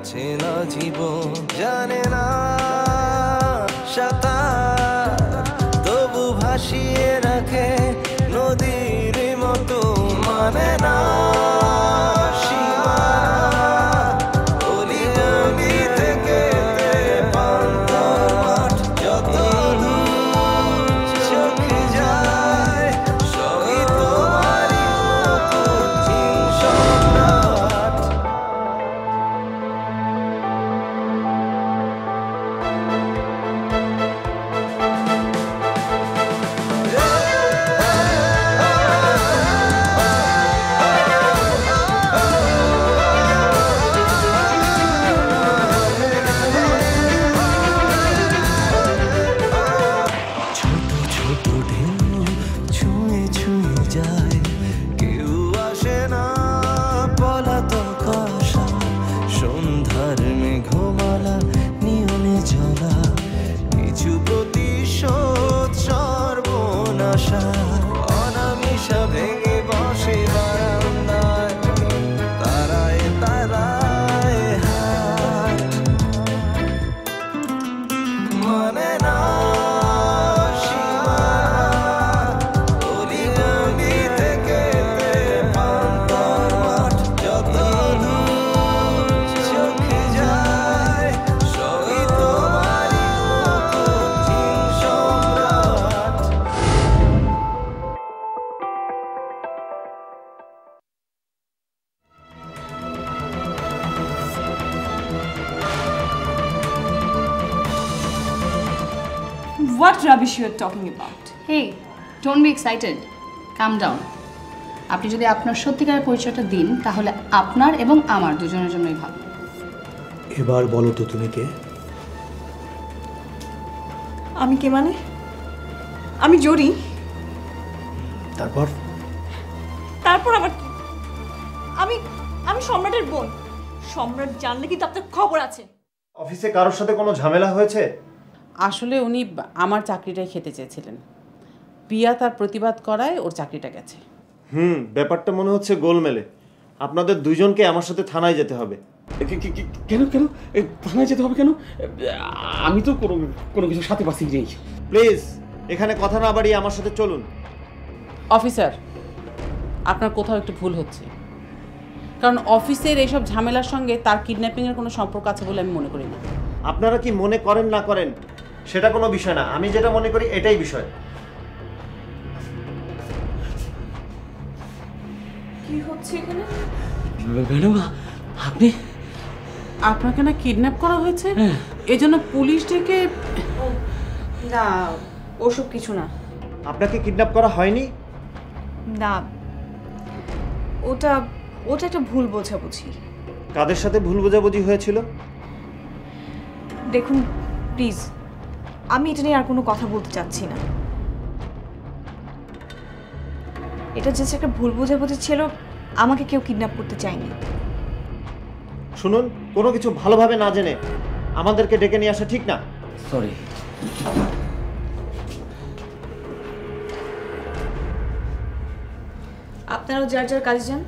অচেনা জীবন জানে না সাঁতার, তবু ভাসিয়ে রাখে নদীর মতো, মানে না What rubbish you are talking about? Hey, don't be excited. Calm down. আপনি যদি আপনার সত্যিকারের পরিচয়টা দিন তাহলে আপনার এবং আমার দুজনের জন্যই ভালো। এবার বলো তো তুমি কে? আমি কে মানে? আমি জরি। তারপর আবার কি? আমি সম্রাটের বোন। সম্রাট জানলে কিন্তু আপনার খবর আছে। অফিসে কারোর সাথে কোনো ঝামেলা হয়েছে? আসলে উনি আমার চাকরিটাই খেতে চেয়েছিলেন, পিয়া তার প্রতিবাদ করায় ওর চাকরিটা গেছে। ব্যাপারটা মনে হচ্ছে গোলমেলে। আপনাদের দুইজনকে আমার সাথে থানায় যেতে হবে। কেন কেন থানায় যেতে হবে কেন? আমি তো কোনো কিছু সাথে পাচ্ছি নেই। প্লিজ এখানে কথা না বাড়িয়ে আমার সাথে চলুন। অফিসার, আপনার কোথাও একটু ভুল হচ্ছে, কারণ অফিসের এইসব ঝামেলার সঙ্গে তার কিডন্যাপিংয়ের কোনো সম্পর্ক আছে বলে আমি মনে করি না। আপনারা কি মনে করেন না করেন সেটা কোনো বিষয় না, আমি যেটা মনে করি এটাই বিষয়। কি হচ্ছে এখানে? ম্যাডাম, আপনাকে না কিডন্যাপ করা হয়েছে, এজন্য পুলিশ ডেকে? না, ওসব কিছু না। আপনাকে কিডন্যাপ করা হয়নি? না, ওটা একটা ভুল বোঝাবুঝি। কাদের সাথে ভুল বোঝাবুঝি হয়েছিল? দেখুন প্লিজ, আমি এটা নিয়ে আর কোনো কথা বলতে চাচ্ছি না। এটা জাস্ট একটা ভুল বোঝাবুঝি ছিল, আমাকে কেউ কিডন্যাপ করতে চায়নি। শুনুন, কোনো কিছু ভালোভাবে না জেনে আমাদেরকে ডেকে নিয়ে আসা ঠিক না। সরি। আপনারাও যার যার কাজে যান।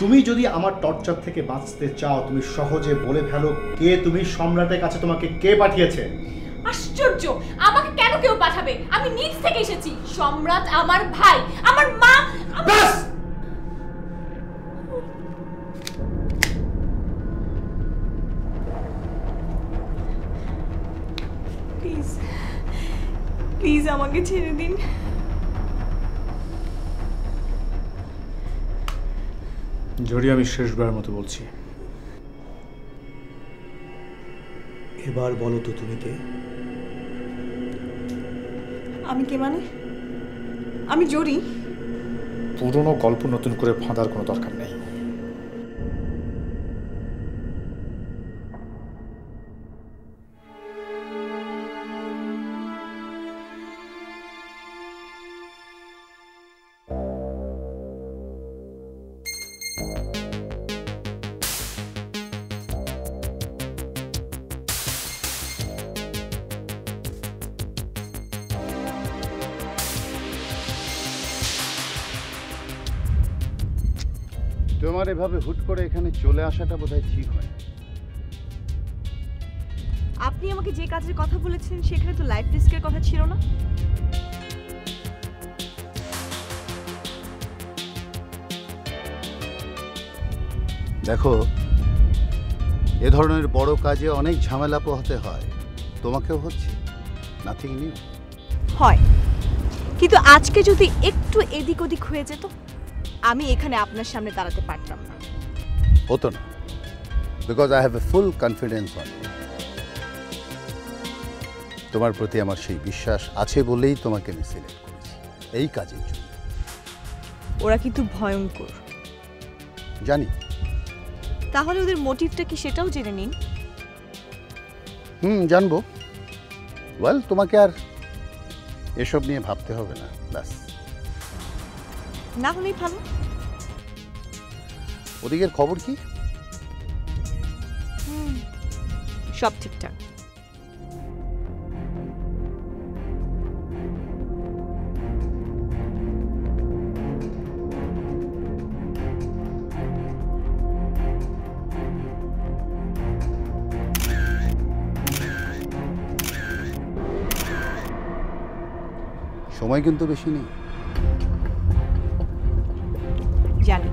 তুমি যদি আমার টর্চার থেকে বাঁচতে চাও, তুমি সহজে বলে ফেলো কে তুমি, সম্রাটের কাছে তোমাকে কে পাঠিয়েছে? আশ্চর্য, আমাকে কেন কেউ পাঠাবে? আমি নিজ থেকে এসেছি। সম্রাট আমার ভাই, আমার মা। বাস! প্লিজ প্লিজ আমাকে ছেড়ে দিন। জরি, আমি শেষবার মতো বলছি, এবার বলো তো তুমি কে? আমি কে মানে? আমি জরি। পুরনো গল্প নতুন করে ফাঁদার কোনো দরকার নেই। তোমার এভাবে হুট করে এখানে চলে আসাটা বোধহয় ঠিক হয়। আপনি আমাকে যে কাজের কথা বলেছেন সেখানে তো লাইফ রিস্কের কথা ছিল না। দেখো, এ ধরনের বড় কাজে অনেক ঝামেলা পোহাতে হয়, তোমাকেও হচ্ছে, নাথিং নিউ। হয়, কিন্তু আজকে যদি একটু এদিক ওদিক হয়ে যেত আমি এখানে আপনার সামনে দাঁড়াতে পারতাম না। হতো না, because I have a full confidence on you. তোমার প্রতি আমার সেই বিশ্বাস আছে বলেই তোমাকে আমি সিলেক্ট করেছি এই কাজের জন্য। ওরা কিন্তু ভয়ঙ্কর। জানি। তাহলে ওদের মোটিভটা কি সেটাও জেনে নিন। জানবো। ওয়েল, তোমাকে আর এসব নিয়ে ভাবতে হবে না, ব্যাস। না হলেই ভালো। ওদিকের খবর কি? সব ঠিকঠাক। সময় কিন্তু বেশি নেই। জানি।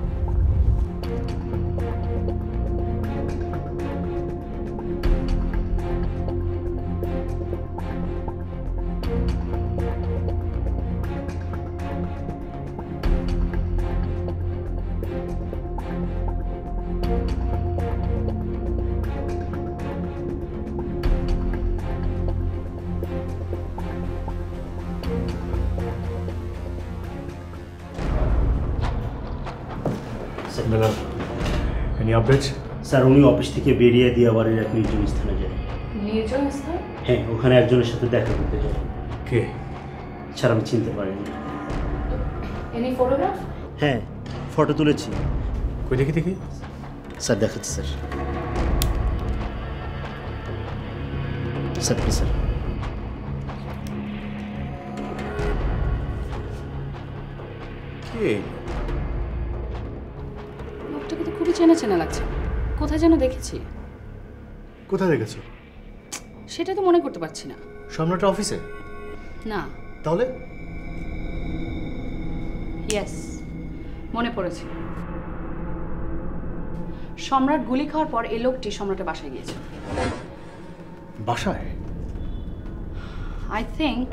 Any updates? স্যার, উনি অফিস থেকে বেরিয়ে দিয়াবাড়ির এক নির্জন স্থানে যায়। নির্জন স্থান? হ্যাঁ, ওখানে একজনের সাথে দেখা করতে যায়। কে? স্যার, আমি চিনতে পারিনি। Any photograph? হ্যাঁ, ফটো তুলেছি। কই দেখি দেখি। স্যার, দেখাচ্ছি স্যার। Sir please sir. কে? লোকটাকে তো খুবই চেনা চেনা লাগছে, কোথায় যেন দেখেছি। কোথায় দেখেছো? সেটা তো মনে করতে পারছি না। সম্রাটের অফিসে? না। তাহলে? ইয়েস, মনে পড়েছে। সম্রাট গুলি খাওয়ার পর এই লোকটি সম্রাটের বাসায় গিয়েছে। বাসায়? আই থিঙ্ক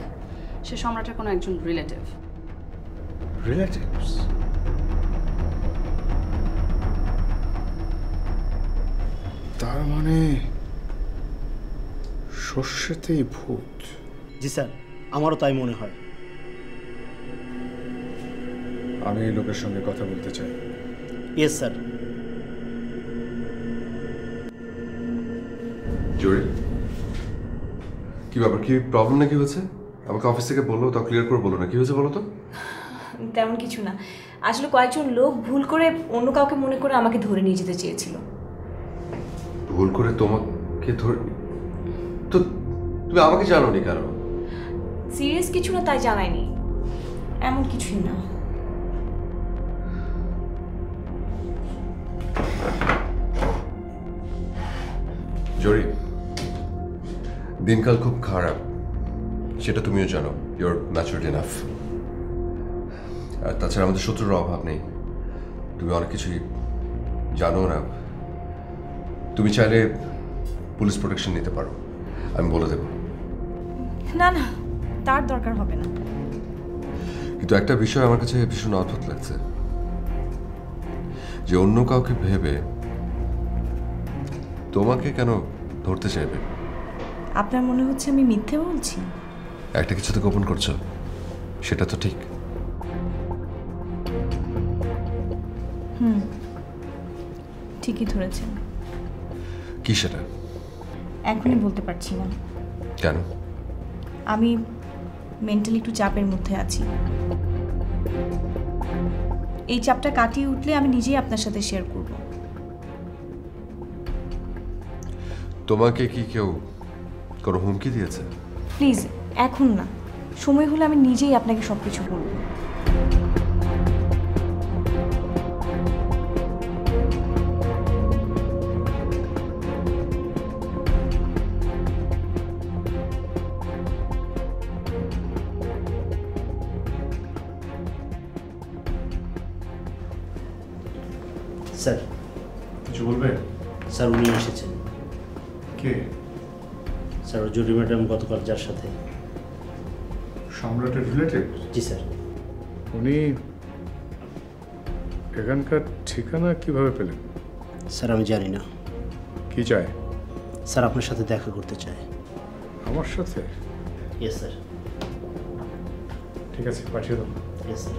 সে সম্রাটের কোনো একজন রিলেটিভ। রিলেটিভস? তার মানে শস্যতেই ভূত। জি স্যার, আমারও তাই মনে হয়। আমি এই লোকের সঙ্গে কথা বলতে চাই। Yes sir. জরি, কি ব্যাপার? কি প্রবলেম নাকি হয়েছে? আমাকে অফিস থেকে বললো, তা ক্লিয়ার করে বলো না। কি হয়েছে বলো তো? তেমন কিছু না, আসলে কয়েকজন লোক ভুল করে অন্য কাউকে মনে করে আমাকে ধরে নিয়ে যেতে চেয়েছিল। ভুল করে তোমাকে ধরে? তো তুমি আমাকে জানোনি কেন? সিরিয়াস কিছু না তাই জানাইনি, এমন কিছুই না। জরি, দিনকাল খুব খারাপ, সেটা তুমিও জানো। Your matured enough. আর তাছাড়া আমাদের শত্রুর অভাব নেই, তুমি অনেক কিছুই জানো না। তুমি চাইলে পুলিশ প্রোটেকশন নিতে পারো, আমি বলে দেব। না না, তার দরকার হবে না। কিন্তু একটা বিষয় আমার কাছে ভীষণ অদ্ভুত লাগছে, যে অন্য কাউকে ভেবে তোমাকে কেন ধরতে চাইবে? আপনার মনে হচ্ছে আমি মিথ্যে বলছি? একটা কিছু তো গোপন করছো, সেটা তো ঠিক। ঠিকই ধরেছেন। কি সেটা? এখনই বলতে পারছি না। কেন? আমি মেন্টালি একটু চাপের মধ্যে আছি। এই চাপটা কাটিয়ে উঠলে আমি নিজেই আপনার সাথে শেয়ার করব। তোমাকে কি কেউ কোনো হুমকি দিয়েছে? প্লিজ এখন না, সময় হলে আমি নিজেই আপনাকে সবকিছু বলবো। স্যার কিছু বলবে? স্যার উনি এসেছেন। কে? স্যার জুরি ম্যাডাম গতকাল যার সাথে। সম্রাটের রিলেটিভ? জি স্যার। উনি এখানকার ঠিকানা কিভাবে পেলেন? স্যার আমি জানি না। কি চায়? স্যার আপনার সাথে দেখা করতে চায়। আমার সাথে? Yes sir. ঠিক আছে, পাঠিয়ে দাও। Yes sir.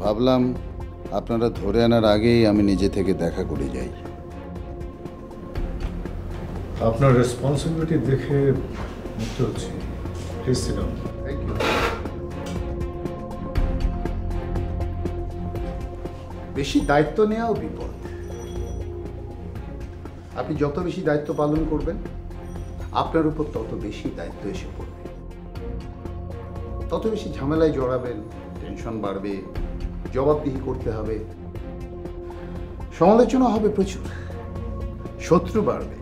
ভাবলাম আপনারা ধরে আনার আগেই আমি নিজে থেকে দেখা করে যাই। আপনার রেসপন্সিবিলিটি দেখে মুক্ত হচ্ছি। Please sit down. Thank you. বেশি দায়িত্ব নেওয়াও বিপদ। আপনি যত বেশি দায়িত্ব পালন করবেন আপনার উপর তত বেশি দায়িত্ব এসে পড়বে, তত বেশি ঝামেলায় জড়াবেন, টেনশন বাড়বে, জবাবদিহি করতে হবে, সমালোচনা হবে প্রচুর, শত্রু বাড়বে,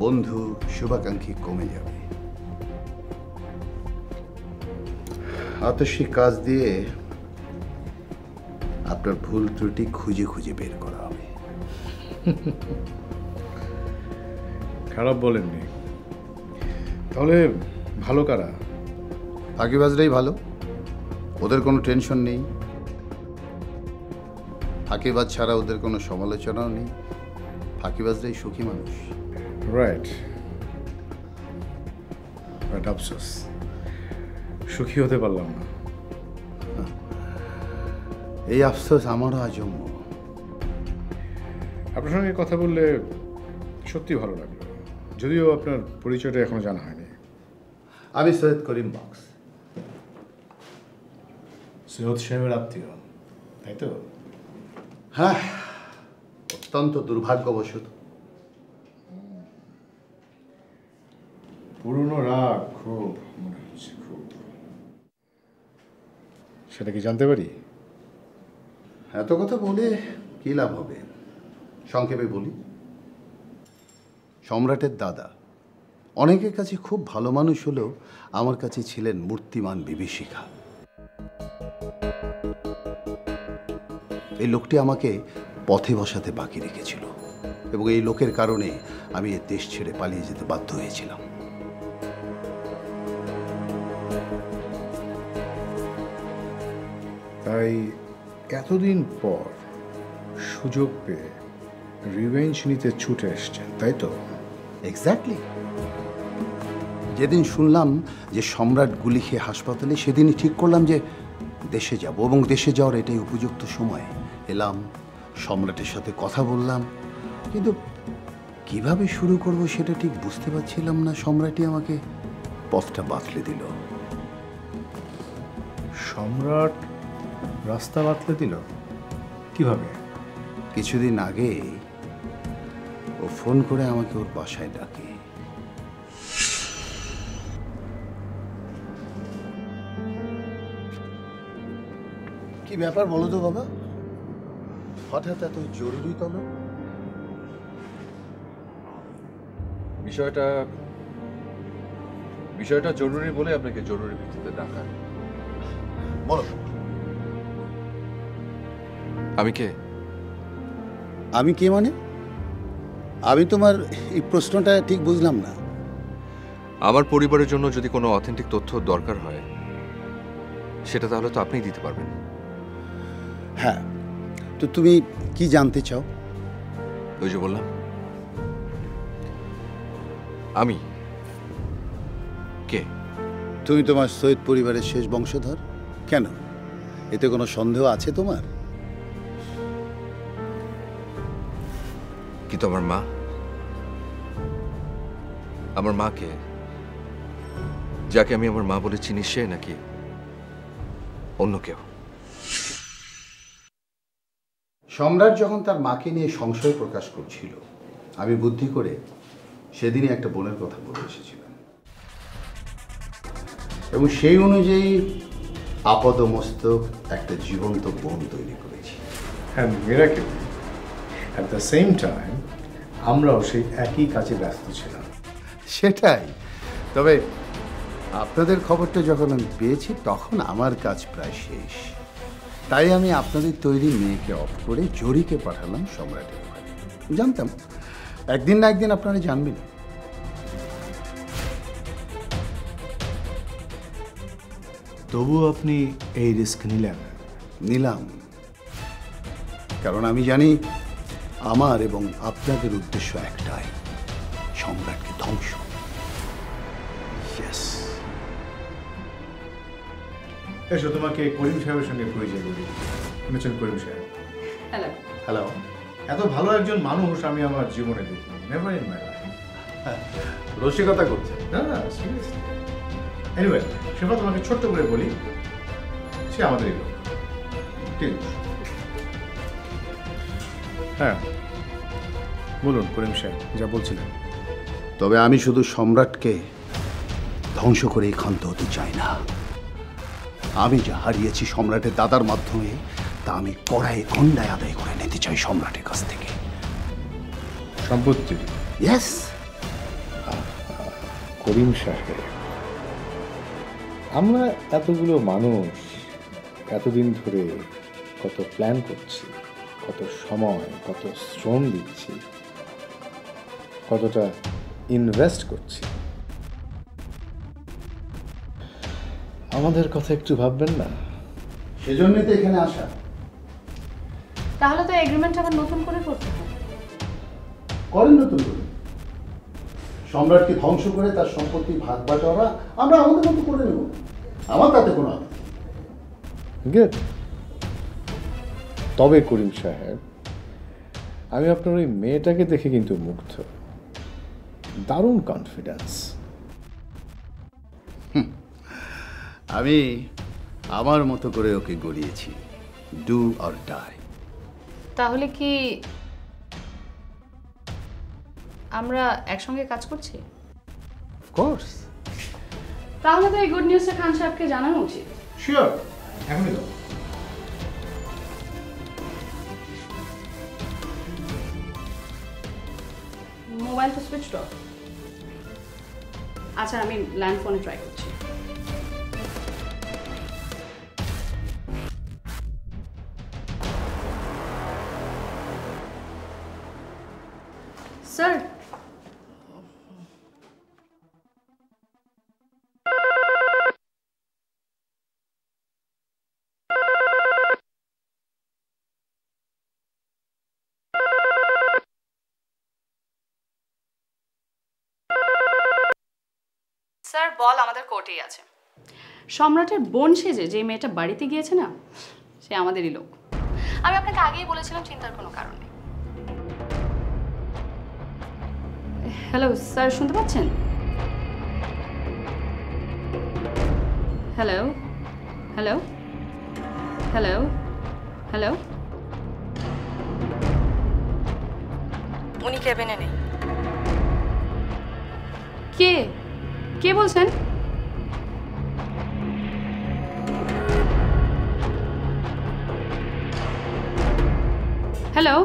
বন্ধু শুভাকাঙ্ক্ষী কমে যাবে। আতস্বিক কাজ দিয়ে আপনার ভুল ত্রুটি খুঁজে খুঁজে বের করা হবে। খারাপ বলেননি। তাহলে ভালো কারা? ফাঁকিবাজরাই ভালো, ওদের কোনো টেনশন নেই। ফাঁকিবাজ ছাড়া ওদের কোনো সমালোচনাও নেই। ফাঁকিবাজরাই সুখী মানুষ। রাইট, বাট আফসোস সুখী হতে পারলাম না। এই আফসোস আমারও আজন্ম। আপনার সঙ্গে কথা বললে সত্যি ভালো লাগলো, যদিও আপনার পরিচয়টা এখনো জানা হয়নি। আমি সৈয়দ করিম বক্স। সৈয়দ সাহেবের আত্মীয়, তাই তো? হ্যাঁ, অত্যন্ত দুর্ভাগ্যবশত। পুরনো রাগ খুব মনে হচ্ছে, খুব। সেটা কি জানতে পারি? এত কথা বলে কি লাভ হবে, সংক্ষেপে বলি। সম্রাটের দাদা অনেকের কাছে খুব ভালো মানুষ হলেও আমার কাছে ছিলেন মূর্তিমান বিভীষিকা। এই লোকটি আমাকে পথে বসাতে বাকি রেখেছিল এবং এই লোকের কারণে আমি এ দেশ ছেড়ে পালিয়ে যেতে বাধ্য হয়েছিলাম। তাই এতদিন পর সুযোগ পেয়ে রিভেঞ্জ নিতে ছুটে এসছেন, তাই তো? এক্স্যাক্টলি। যেদিন শুনলাম যে সম্রাট গুলি খেয়ে হাসপাতালে, সেদিনই ঠিক করলাম যে দেশে যাব এবং দেশে যাওয়ার এটাই উপযুক্ত সময়। এলাম, সম্রাটের সাথে কথা বললাম, কিন্তু কিভাবে শুরু করব সেটা ঠিক বুঝতে পারছিলাম না। সম্রাটই আমাকে পথটা বাতলে দিল। সম্রাট রাস্তা বাতলে দিল? কিভাবে? কিছুদিন আগে ও ফোন করে আমাকে ওর বাসায় ডাকে। কি ব্যাপার বলো তো বাবা, হঠাৎ এত জরুরি তলব? বিষয়টা জরুরি বলে আপনাকে জরুরি ভিত্তিতে ডাকা। বলো। আমি কে? আমি কে মানে? আমি তোমার এই প্রশ্নটা ঠিক বুঝলাম না। আমার পরিবারের জন্য যদি কোনো অথেন্টিক তথ্য দরকার হয় সেটা তাহলে তো আপনিই দিতে পারবেন। হ্যাঁ, তো তুমি কি জানতে চাও? ওই যে বললাম, আমি কে। তুমি তোমার সৈয়দ পরিবারের শেষ বংশধর। কেন, এতে কোনো সন্দেহ আছে তোমার? কিন্তু আমার মা কে? যাকে আমি আমার মা বলে চিনি সে নাকি অন্য কেউ? সম্রাট যখন তার মাকে নিয়ে সংশয় প্রকাশ করছিল, আমি বুদ্ধি করে সেদিনই একটা বোনের কথা বলে এসেছিলাম এবং সেই অনুযায়ী আপাদমস্তক একটা জীবন্ত বোন তৈরি করেছি। হ্যাঁ, miracle. At the same time আমরাও সেই একই কাজে ব্যস্ত ছিলাম। সেটাই। তবে আপনাদের খবরটা যখন আমি পেয়েছি তখন আমার কাজ প্রায় শেষ। তাই আমি আপনাদের তৈরি মেয়েকে অফ করে জরিকে পাঠালাম সম্রাটের ওখানে। জানতাম একদিন না একদিন আপনারা জানবেন। তবুও আপনি এই রিস্ক নিলেন? নিলাম, কারণ আমি জানি আমার এবং আপনাদের উদ্দেশ্য একটাই, সম্রাটকে ধ্বংস। এসো, তোমাকে করিম সাহেবের সঙ্গে পরিচয় করি। শুনেছেন করিম সাহেব? হ্যালো। হ্যালো। এত ভালো একজন মানুষ আমি আমার জীবনে দেখি, নেভার ইন মাই লাইফ। রসিকতা করছে না, না সিরিয়াসলি। এনিওয়ে, সেটা তোমাকে ছোট্ট করে বলি, সে আমাদেরই লোক। ঠিক আছে? হ্যাঁ বলুন করিম সাহেব, যা বলছিলেন। তবে আমি শুধু সম্রাটকে ধ্বংস করে ক্ষান্ত হতে চাই না। আমি যা হারিয়েছি সম্রাটের দাদার মাধ্যমে তা আমি কড়াই খন্ডায় আদায় করে নিতে চাই সম্রাটের কাছ থেকে। সম্পত্তি? ইয়েস। করিম সাহেব, আমরা এতগুলো মানুষ এতদিন ধরে কত প্ল্যান করছি, কত সময়, কত শ্রম দিচ্ছি, কতটা ইনভেস্ট করছি। আমাদের কথা একটু ভাববেন না? সেজন্যই তো এখানে আসা। তাহলে তো এগ্রিমেন্ট আবার নতুন করে করতে হবে। করেন নতুন করে। সম্রাটকে ধ্বংস করে তার সম্পত্তি ভাগ বাটোয়ারা আমরা আমাদের মতো করে নেব। আমার তাতে কোনো আপত্তি নেই। গুড। তবে করিম সাহেব, আমি আপনার ওই মেয়েটাকে দেখে কিন্তু মুগ্ধ। দারুণ কনফিডেন্স। আমি আমার মতো করে ওকে গড়িয়েছি, ডু অর ডাই। তাহলে কি আমরা একসঙ্গে কাজ করছি? অফকোর্স। তাহলে তো এই গুড নিউজটা খান সাহেবকে জানানো উচিত। শিওর, এখনই দাও। মোবাইল তো সুইচ অফ। আচ্ছা, আমি ল্যান্ড ফোনে ট্রাই করছি। স্যার, স্যার বল আমাদের কোর্টেই আছে। সম্রাটের বোন সেজে যে মেয়েটা বাড়িতে গিয়েছে না, সে আমাদেরই লোক। আমি আপনাকে আগেই বলেছিলাম, চিন্তার কোনো কারণ নেই। হ্যালো স্যার, শুনতে পাচ্ছেন? Hello hello hello hello. উনি কেবিনে নেই। কে কে বলছেন? Hello.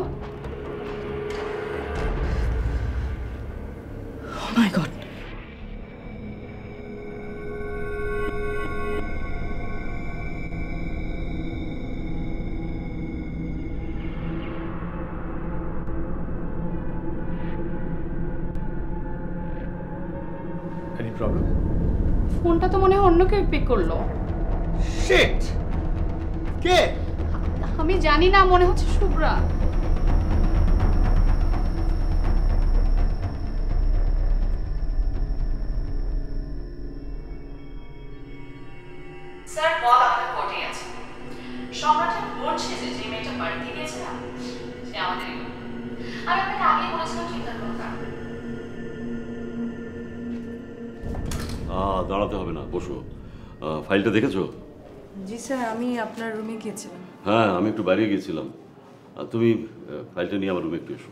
Oh my God. Any problem? ফোনটা তো মনে হয় অন্য কেউ পিক করলো। শিট! কে? আমি জানি না, মনে হচ্ছে শুভ্রা। স্যার বল আমাদের কোর্টেই আছে। সম্রাটের বোন সেজে যে মেয়েটা বাড়িতে গিয়েছে না, সে আমাদেরই লোক। আমি আপনাকে আগেই বলেছিলাম, চিন্তার কোনো কারণ নেই। দাঁড়াতে হবে না, বসো। ফাইলটা দেখেছো? জি স্যার, আমি আপনার রুমে গিয়েছিলাম। হ্যাঁ, আমি একটু বাইরে গিয়েছিলাম। তুমি ফাইলটা নিয়ে আমার রুমে একটু এসো।